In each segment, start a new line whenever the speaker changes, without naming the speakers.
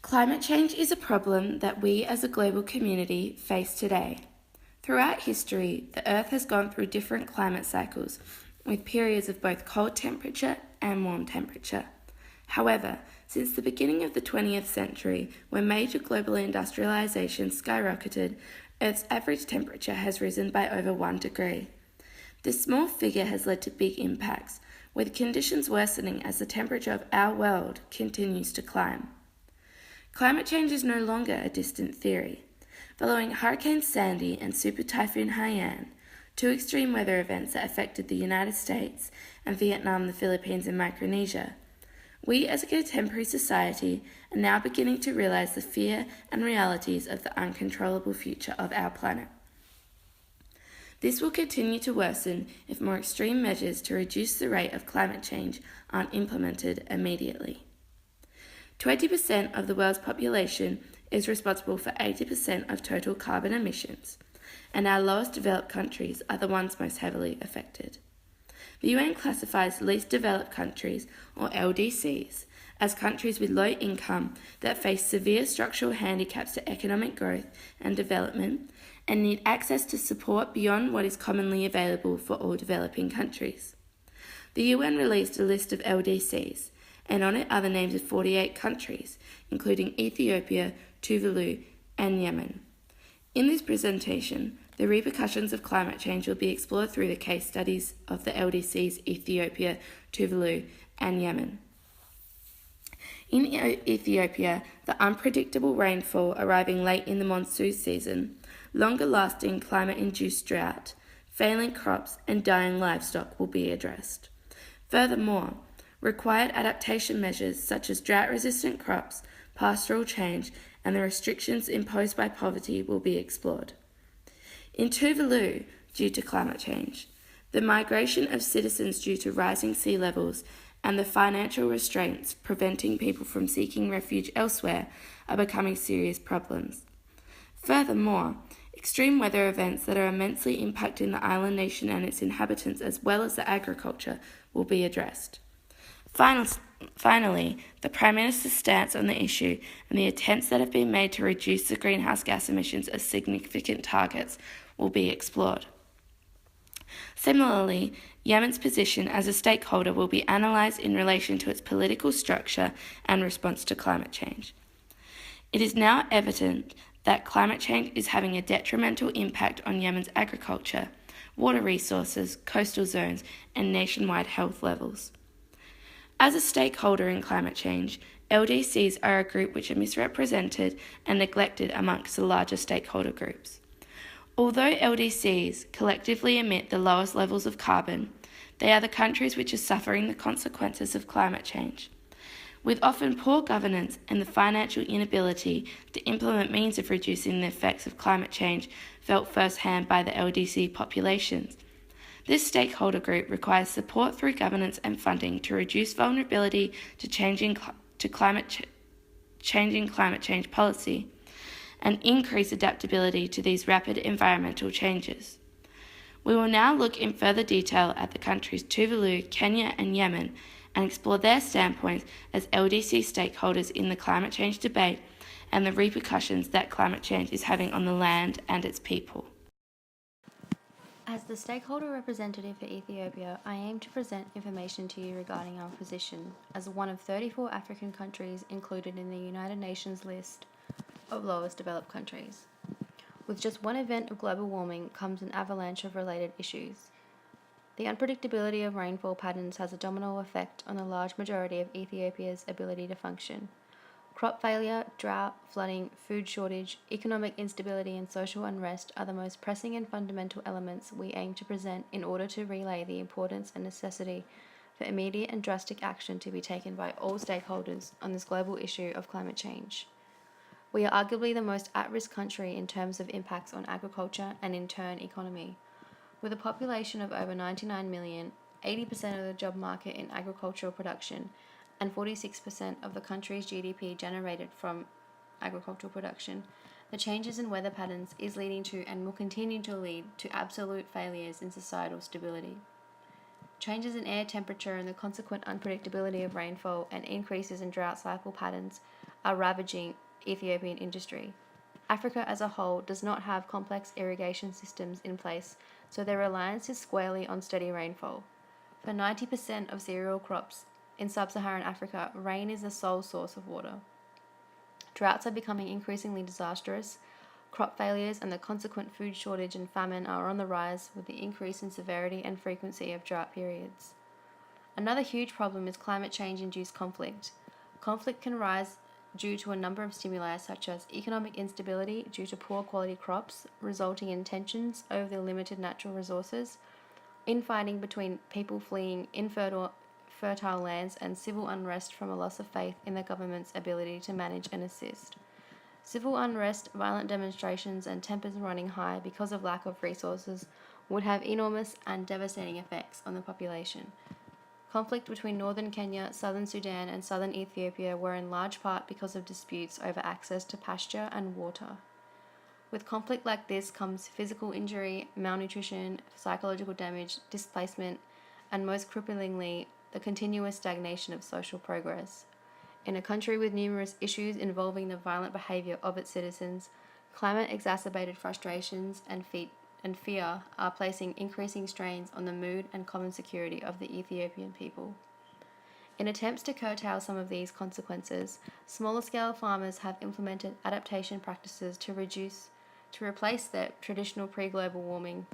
Climate change is a problem that we as a global community face today. Throughout history, the Earth has gone through different climate cycles, with periods of both cold temperature and warm temperature. However, since the beginning of the 20th century, when major global industrialization skyrocketed, Earth's average temperature has risen by over 1 degree. This small figure has led to big impacts, with conditions worsening as the temperature of our world continues to climb. Climate change is no longer a distant theory. Following Hurricane Sandy and Super Typhoon Haiyan, two extreme weather events that affected the United States and Vietnam, the Philippines, and Micronesia, we as a contemporary society are now beginning to realize the fear and realities of the uncontrollable future of our planet. This will continue to worsen if more extreme measures to reduce the rate of climate change aren't implemented immediately. 20% of the world's population is responsible for 80% of total carbon emissions, and our lowest developed countries are the ones most heavily affected. The UN classifies least developed countries, or LDCs, as countries with low income that face severe structural handicaps to economic growth and development and need access to support beyond what is commonly available for all developing countries. The UN released a list of LDCs, and on it are the names of 48 countries, including Ethiopia, Tuvalu, and Yemen. In this presentation, the repercussions of climate change will be explored through the case studies of the LDCs Ethiopia, Tuvalu, and Yemen. In Ethiopia, the unpredictable rainfall arriving late in the monsoon season, longer-lasting climate-induced drought, failing crops, and dying livestock will be addressed. Furthermore, required adaptation measures such as drought-resistant crops, pastoral change, and the restrictions imposed by poverty will be explored. In Tuvalu, due to climate change, the migration of citizens due to rising sea levels and the financial restraints preventing people from seeking refuge elsewhere are becoming serious problems. Furthermore, extreme weather events that are immensely impacting the island nation and its inhabitants as well as the agriculture will be addressed. Finally, the Prime Minister's stance on the issue and the attempts that have been made to reduce the greenhouse gas emissions as significant targets will be explored. Similarly, Yemen's position as a stakeholder will be analysed in relation to its political structure and response to climate change. It is now evident that climate change is having a detrimental impact on Yemen's agriculture, water resources, coastal zones, and nationwide health levels. As a stakeholder in climate change, LDCs are a group which are misrepresented and neglected amongst the larger stakeholder groups. Although LDCs collectively emit the lowest levels of carbon, they are the countries which are suffering the consequences of climate change. With often poor governance and the financial inability to implement means of reducing the effects of climate change felt firsthand by the LDC populations, this stakeholder group requires support through governance and funding to reduce vulnerability to changing climate change policy and increase adaptability to these rapid environmental changes. We will now look in further detail at the countries Tuvalu, Kenya, and Yemen and explore their standpoints as LDC stakeholders in the climate change debate and the repercussions that climate change is having on the land and its people.
As the stakeholder representative for Ethiopia, I aim to present information to you regarding our position as one of 34 African countries included in the United Nations list of lowest developed countries. With just one event of global warming comes an avalanche of related issues. The unpredictability of rainfall patterns has a domino effect on the large majority of Ethiopia's ability to function. Crop failure, drought, flooding, food shortage, economic instability, and social unrest are the most pressing and fundamental elements we aim to present in order to relay the importance and necessity for immediate and drastic action to be taken by all stakeholders on this global issue of climate change. We are arguably the most at-risk country in terms of impacts on agriculture and in turn economy. With a population of over 99 million, 80% of the job market in agricultural production, and 46% of the country's GDP generated from agricultural production, the changes in weather patterns is leading to and will continue to lead to absolute failures in societal stability. Changes in air temperature and the consequent unpredictability of rainfall and increases in drought cycle patterns are ravaging Ethiopian industry. Africa as a whole does not have complex irrigation systems in place, so their reliance is squarely on steady rainfall. For 90% of cereal crops in sub-Saharan Africa, rain is the sole source of water. Droughts are becoming increasingly disastrous. Crop failures and the consequent food shortage and famine are on the rise with the increase in severity and frequency of drought periods. Another huge problem is climate change-induced conflict. Conflict can rise due to a number of stimuli such as economic instability due to poor quality crops, resulting in tensions over the limited natural resources, infighting between people fleeing infertile lands, and civil unrest from a loss of faith in the government's ability to manage and assist. Civil unrest, violent demonstrations, and tempers running high because of lack of resources would have enormous and devastating effects on the population. Conflict between northern Kenya, southern Sudan, and southern Ethiopia were in large part because of disputes over access to pasture and water. With conflict like this comes physical injury, malnutrition, psychological damage, displacement, and most cripplingly, the continuous stagnation of social progress. In a country with numerous issues involving the violent behaviour of its citizens, climate-exacerbated frustrations and fear are placing increasing strains on the mood and common security of the Ethiopian people. In attempts to curtail some of these consequences, smaller-scale farmers have implemented adaptation practices to replace their traditional pre-global warming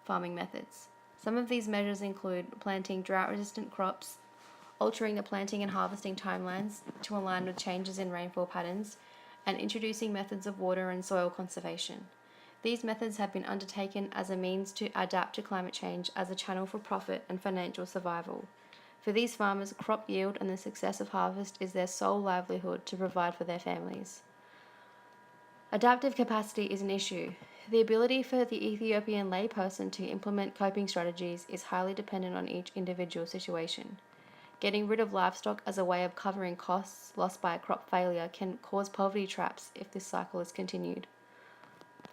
farming methods. Some of these measures include planting drought-resistant crops, altering the planting and harvesting timelines to align with changes in rainfall patterns, and introducing methods of water and soil conservation. These methods have been undertaken as a means to adapt to climate change as a channel for profit and financial survival. For these farmers, crop yield and the success of harvest is their sole livelihood to provide for their families. Adaptive capacity is an issue. The ability for the Ethiopian layperson to implement coping strategies is highly dependent on each individual situation. Getting rid of livestock as a way of covering costs lost by a crop failure can cause poverty traps if this cycle is continued.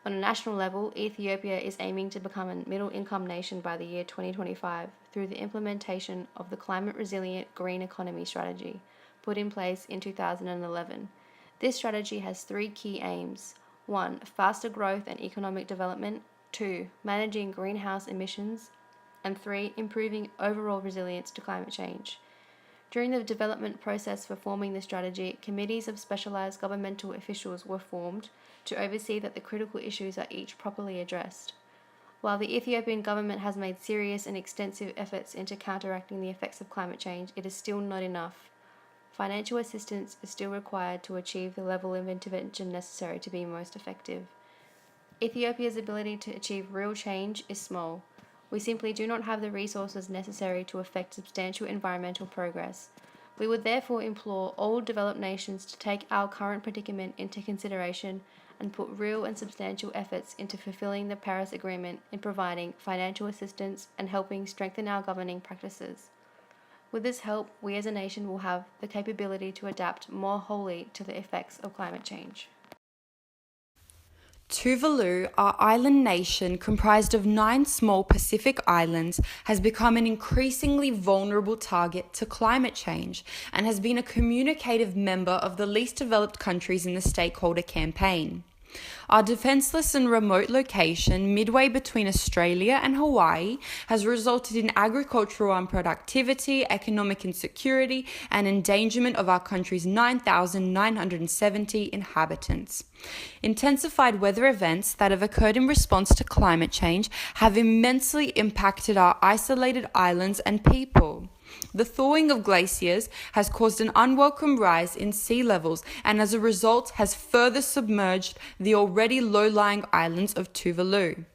On a national level, Ethiopia is aiming to become a middle-income nation by the year 2025 through the implementation of the climate-resilient green economy strategy, put in place in 2011. This strategy has three key aims. 1. Faster growth and economic development. 2. Managing greenhouse emissions. And 3. Improving overall resilience to climate change. During the development process for forming the strategy, committees of specialized governmental officials were formed to oversee that the critical issues are each properly addressed. While the Ethiopian government has made serious and extensive efforts into counteracting the effects of climate change, it is still not enough. Financial assistance is still required to achieve the level of intervention necessary to be most effective. Ethiopia's ability to achieve real change is small. We simply do not have the resources necessary to effect substantial environmental progress. We would therefore implore all developed nations to take our current predicament into consideration and put real and substantial efforts into fulfilling the Paris Agreement in providing financial assistance and helping strengthen our governing practices. With this help, we as a nation will have the capability to adapt more wholly to the effects of climate change.
Tuvalu, our island nation comprised of 9 small Pacific islands, has become an increasingly vulnerable target to climate change and has been a communicative member of the least developed countries in the stakeholder campaign. Our defenseless and remote location, midway between Australia and Hawaii, has resulted in agricultural unproductivity, economic insecurity, and endangerment of our country's 9,970 inhabitants. Intensified weather events that have occurred in response to climate change have immensely impacted our isolated islands and people. The thawing of glaciers has caused an unwelcome rise in sea levels and as a result has further submerged the already low-lying islands of Tuvalu.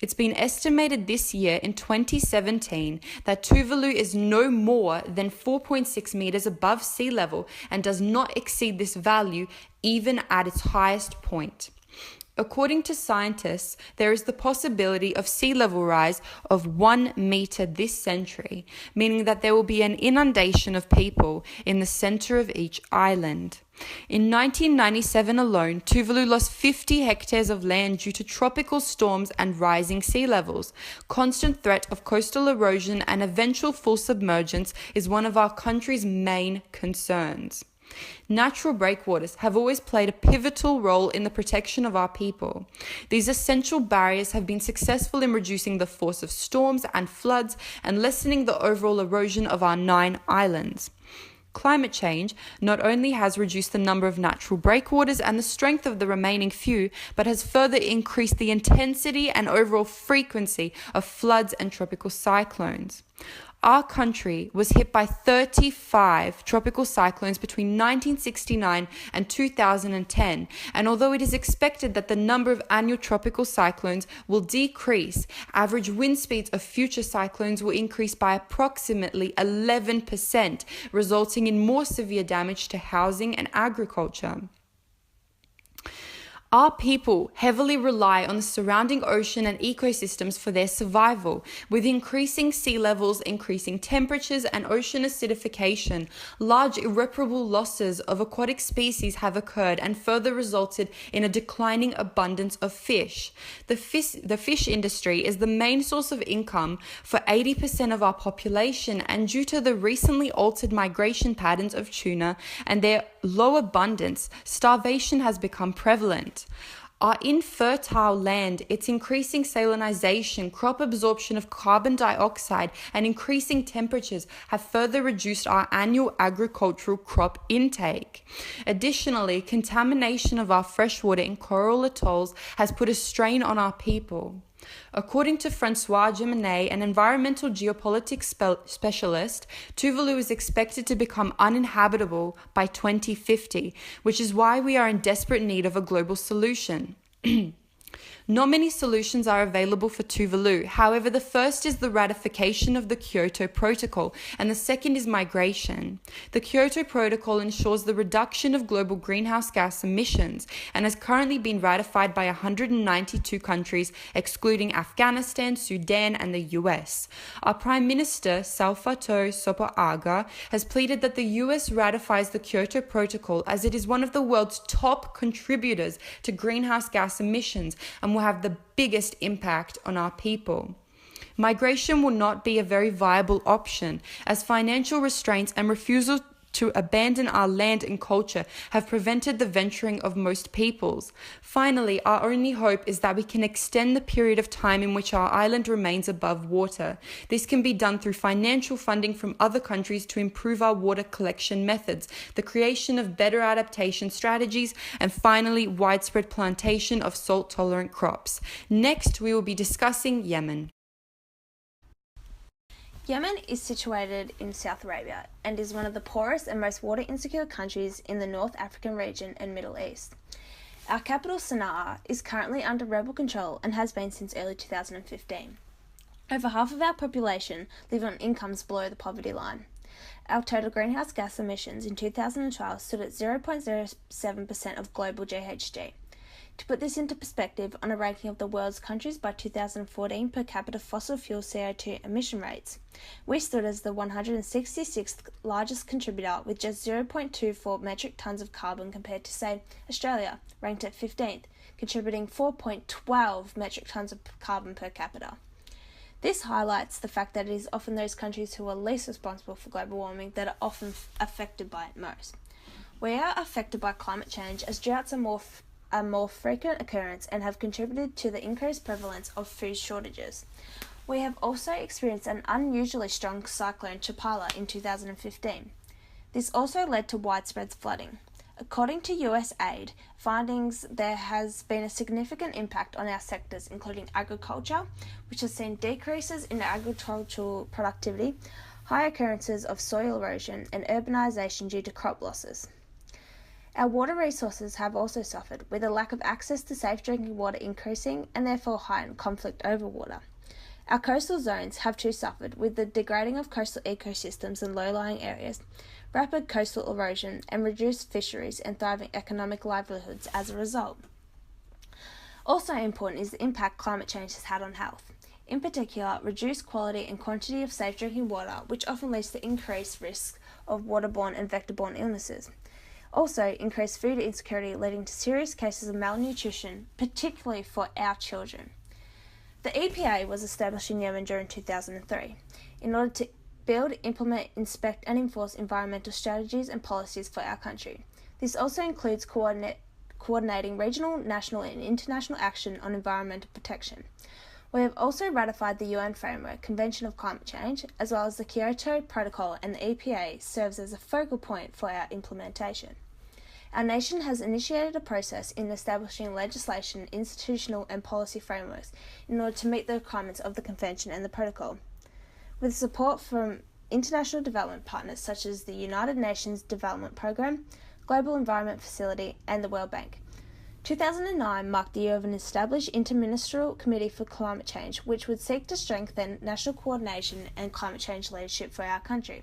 It's been estimated this year in 2017 that Tuvalu is no more than 4.6 meters above sea level and does not exceed this value even at its highest point. According to scientists, there is the possibility of sea level rise of 1 meter this century, meaning that there will be an inundation of people in the center of each island. In 1997 alone, Tuvalu lost 50 hectares of land due to tropical storms and rising sea levels. Constant threat of coastal erosion and eventual full submergence is one of our country's main concerns.
Natural breakwaters have always played a pivotal role in the protection of our people. These essential barriers have been successful in reducing the force of storms and floods and lessening the overall erosion of our 9 islands. Climate change not only has reduced the number of natural breakwaters and the strength of the remaining few, but has further increased the intensity and overall frequency of floods and tropical cyclones. Our country was hit by 35 tropical cyclones between 1969 and 2010, and although it is expected that the number of annual tropical cyclones will decrease, average wind speeds of future cyclones will increase by approximately 11%, resulting in more severe damage to housing and agriculture. Our people heavily rely on the surrounding ocean and ecosystems for their survival. With increasing sea levels, increasing temperatures, and ocean acidification, large irreparable losses of aquatic species have occurred and further resulted in a declining abundance of fish. The fish industry is the main source of income for 80% of our population, and due to the recently altered migration patterns of tuna and their low abundance, starvation has become prevalent. Our infertile land, its increasing salinization, crop absorption of carbon dioxide, and increasing temperatures have further reduced our annual agricultural crop intake. Additionally, contamination of our freshwater in coral atolls has put a strain on our people. According to Francois Geminet, an environmental geopolitics specialist, Tuvalu is expected to become uninhabitable by 2050, which is why we are in desperate need of a global solution. Not many solutions are available for Tuvalu. However, the first is the ratification of the Kyoto Protocol, and the second is migration. The Kyoto Protocol ensures the reduction of global greenhouse gas emissions and has currently been ratified by 192 countries, excluding Afghanistan, Sudan, and the US. Our Prime Minister, Salvatore Sopoaga, has pleaded that the US ratifies the Kyoto Protocol as it is one of the world's top contributors to greenhouse gas emissions and will have the biggest impact on our people. Migration will not be a very viable option, as financial restraints and refusal to abandon our land and culture have prevented the venturing of most peoples. Finally, our only hope is that we can extend the period of time in which our island remains above water. This can be done through financial funding from other countries to improve our water collection methods, the creation of better adaptation strategies, and finally, widespread plantation of salt-tolerant crops. Next, we will be discussing Yemen.
Yemen is situated in South Arabia and is one of the poorest and most water insecure countries in the North African region and Middle East. Our capital, Sana'a, is currently under rebel control and has been since early 2015. Over half of our population live on incomes below the poverty line. Our total greenhouse gas emissions in 2012 stood at 0.07% of global GHG. To put this into perspective, on a ranking of the world's countries by 2014 per capita fossil fuel CO2 emission rates, we stood as the 166th largest contributor with just 0.24 metric tonnes of carbon compared to, say, Australia, ranked at 15th, contributing 4.12 metric tonnes of carbon per capita. This highlights the fact that it is often those countries who are least responsible for global warming that are often affected by it most. We are affected by climate change as droughts are a more frequent occurrence and have contributed to the increased prevalence of food shortages. We have also experienced an unusually strong cyclone Chapala in 2015. This also led to widespread flooding. According to USAID findings, there has been a significant impact on our sectors, including agriculture, which has seen decreases in agricultural productivity, high occurrences of soil erosion, and urbanisation due to crop losses. Our water resources have also suffered, with a lack of access to safe drinking water increasing and therefore heightened conflict over water. Our coastal zones have too suffered, with the degrading of coastal ecosystems and low-lying areas, rapid coastal erosion, and reduced fisheries and thriving economic livelihoods as a result. Also important is the impact climate change has had on health. In particular, reduced quality and quantity of safe drinking water, which often leads to increased risks of waterborne and vector-borne illnesses. Also, increased food insecurity leading to serious cases of malnutrition, particularly for our children. The EPA was established in Yemen during 2003 in order to build, implement, inspect and enforce environmental strategies and policies for our country. This also includes coordinating regional, national and international action on environmental protection. We have also ratified the UN Framework Convention of Climate Change, as well as the Kyoto Protocol, and the EPA serves as a focal point for our implementation. Our nation has initiated a process in establishing legislation, institutional and policy frameworks in order to meet the requirements of the Convention and the Protocol. With support from international development partners such as the United Nations Development Programme, Global Environment Facility and the World Bank. 2009 marked the year of an established Interministerial Committee for Climate Change, which would seek to strengthen national coordination and climate change leadership for our country.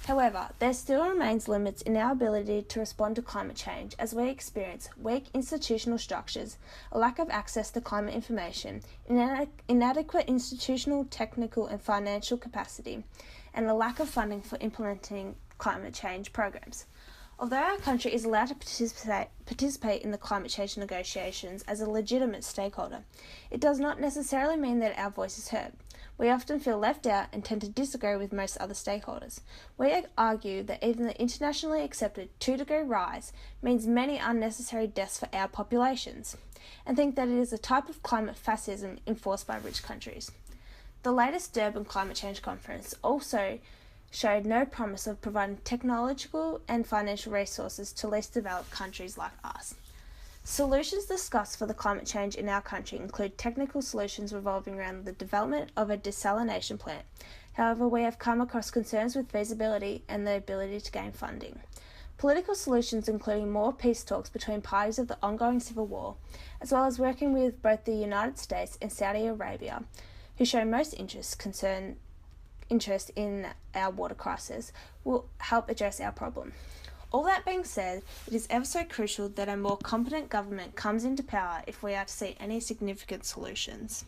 However, there still remains limits in our ability to respond to climate change as we experience weak institutional structures, a lack of access to climate information, inadequate institutional, technical and financial capacity, and a lack of funding for implementing climate change programs. Although our country is allowed to participate in the climate change negotiations as a legitimate stakeholder, it does not necessarily mean that our voice is heard. We often feel left out and tend to disagree with most other stakeholders. We argue that even the internationally accepted 2-degree rise means many unnecessary deaths for our populations, and think that it is a type of climate fascism enforced by rich countries. The latest Durban Climate Change Conference also showed no promise of providing technological and financial resources to least developed countries like us. Solutions discussed for the climate change in our country include technical solutions revolving around the development of a desalination plant. However, we have come across concerns with feasibility and the ability to gain funding. Political solutions including more peace talks between parties of the ongoing civil war, as well as working with both the United States and Saudi Arabia, who show most interest in our water crisis, will help address our problem. All that being said, it is ever so crucial that a more competent government comes into power if we are to see any significant solutions.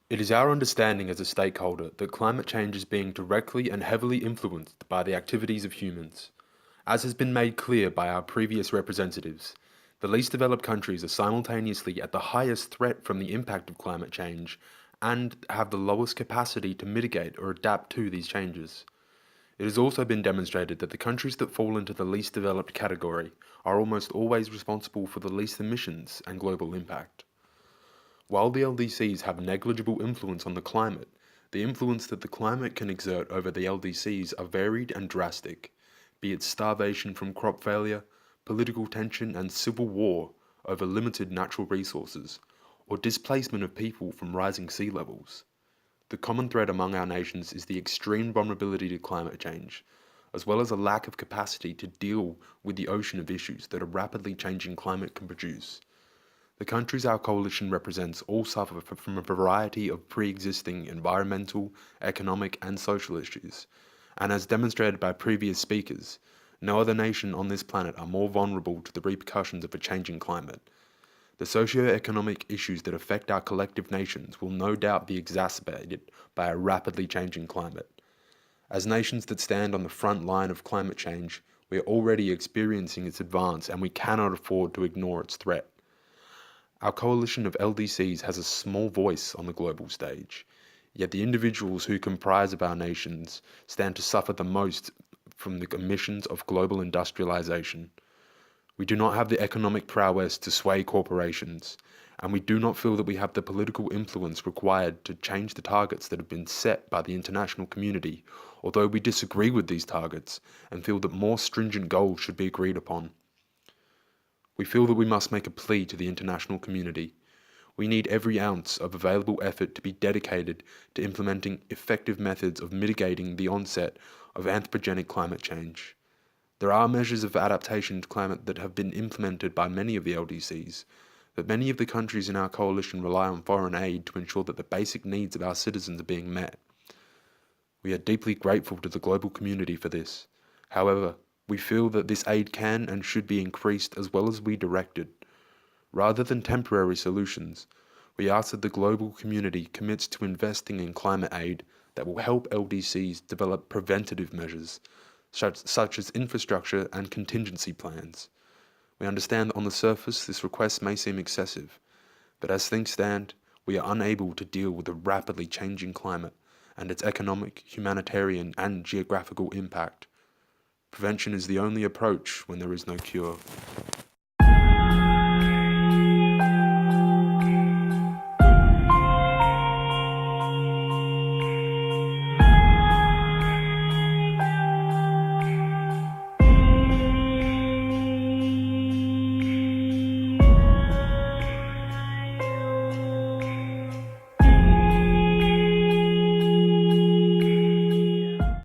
It is our understanding as a stakeholder that climate change is being directly and heavily influenced by the activities of humans. As has been made clear by our previous representatives, the least developed countries are simultaneously at the highest threat from the impact of climate change and have the lowest capacity to mitigate or adapt to these changes. It has also been demonstrated that the countries that fall into the least developed category are almost always responsible for the least emissions and global impact. While the LDCs have negligible influence on the climate, the influence that the climate can exert over the LDCs are varied and drastic, be it starvation from crop failure, political tension and civil war over limited natural resources, or displacement of people from rising sea levels. The common thread among our nations is the extreme vulnerability to climate change, as well as a lack of capacity to deal with the ocean of issues that a rapidly changing climate can produce. The countries our coalition represents all suffer from a variety of pre-existing environmental, economic and social issues, and as demonstrated by previous speakers, no other nation on this planet are more vulnerable to the repercussions of a changing climate. The socio-economic issues that affect our collective nations will no doubt be exacerbated by a rapidly changing climate. As nations that stand on the front line of climate change, we are already experiencing its advance and we cannot afford to ignore its threat. Our coalition of LDCs has a small voice on the global stage, yet the individuals who comprise of our nations stand to suffer the most from the emissions of global industrialization. We do not have the economic prowess to sway corporations, and we do not feel that we have the political influence required to change the targets that have been set by the international community, although we disagree with these targets and feel that more stringent goals should be agreed upon. We feel that we must make a plea to the international community. We need every ounce of available effort to be dedicated to implementing effective methods of mitigating the onset of anthropogenic climate change. There are measures of adaptation to climate that have been implemented by many of the LDCs, but many of the countries in our coalition rely on foreign aid to ensure that the basic needs of our citizens are being met. We are deeply grateful to the global community for this. However, we feel that this aid can and should be increased as well as redirected. Rather than temporary solutions, we ask that the global community commits to investing in climate aid that will help LDCs develop preventative measures, such as infrastructure and contingency plans. We understand that on the surface this request may seem excessive, but as things stand, we are unable to deal with a rapidly changing climate and its economic, humanitarian, and geographical impact. Prevention is the only approach when there is no cure.